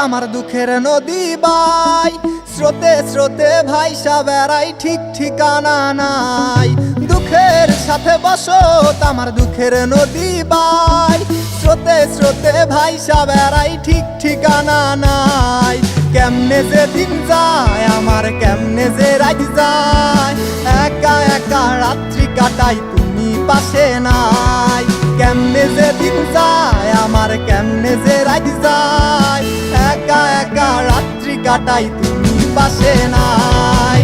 আমার দুঃখের নদী বাই, স্রোতে স্রোতে ভাইসা বেড়াই ঠিক ঠিকানা নাই। দুঃখের সাথে বসত আমার দুঃখের নদী বাই, স্রোতে স্রোতে ভাইসা বেড়াই ঠিক ঠিকানা নাই। কেমনে যে দিন যায় আমার, কেমনে যে রাত যায়, একা একা রাত্রি কাটাই তুমি পাশে নাই। কেমনে যে দিন যায় আমার, কেমনে যে রাত যায়, একা একা রাত্রি কাটাই তুমি পাশে নাই।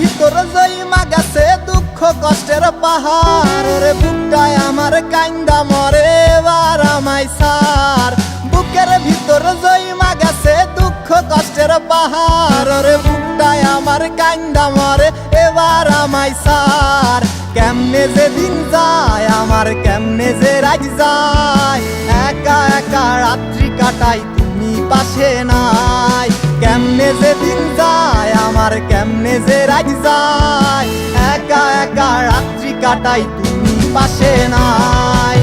ভিতর জইমা গেছে দুঃখ কষ্টের পাহাড়, রে বুকটায় আমার কান্দা মরে এবার আমায় সার। বুকের ভিতর জইমা গেছে দুঃখ কষ্টের পাহাড়, রে বুকটায় আমার কান্দা মরে এবার আমায় সার। কেমনে যে দিন যায় আমার, কেমনে যে রাত যায়, একা একা রাত্রি কাটাই তুমি পাশে নাই। কেমনে যে দিন যায় আমার, কেমনে যে রাত যায়, একা একা রাত্রি কাটাই তুমি পাশে নাই।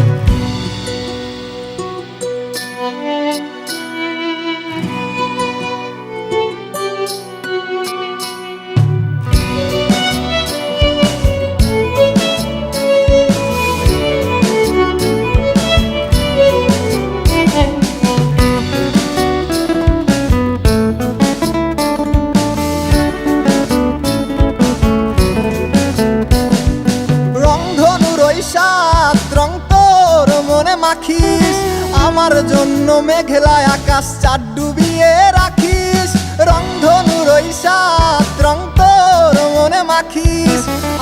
রং তোর মনে মাখিস, আমার জন্য মেঘলায় আকাশ চাঁদ ডুবিয়ে রাখিস। রংধনুর ওই সাত রং তোর মনে মাখিস,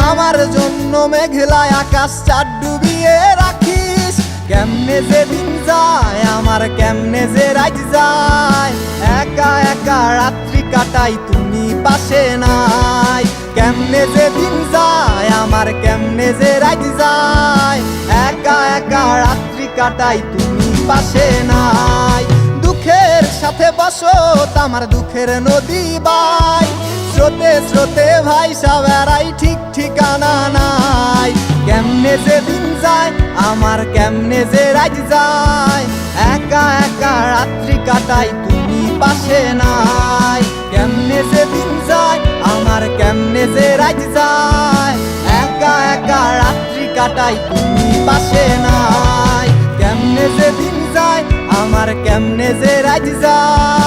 আমার জন্য মেঘলায় আকাশ চাঁদ ডুবিয়ে রাখিস। কেমনে যে দিন যায় আমার, কেমনে যে রাত যায়, একা একা রাত্রি কাটাই তুমি পাশে নাই। কেমনে যে দিন যায় আমার, কেমনে যে রাত যায়, একা একা রাত্রি কাটাই তুমি পাশে নাই। দুঃখের সাথে বসত আমার দুঃখের নদী বাই, স্রোতে স্রোতে ভাইসা বেড়াই ঠিক ঠিকানা নাই। কেমনে যে দিন যায় আমার, কেমনে যে রাত যায়, একা একা রাত্রি কাটাই তুমি পাশে নাই। কেমনে যে দিন যায় আমার, কেমনে যে রাত যায়, একা একা রাত্রি কাটাই তুমি পাশে নাই। কেমনে যে দিন যায় আমার, কেমনে যে রাত যায়।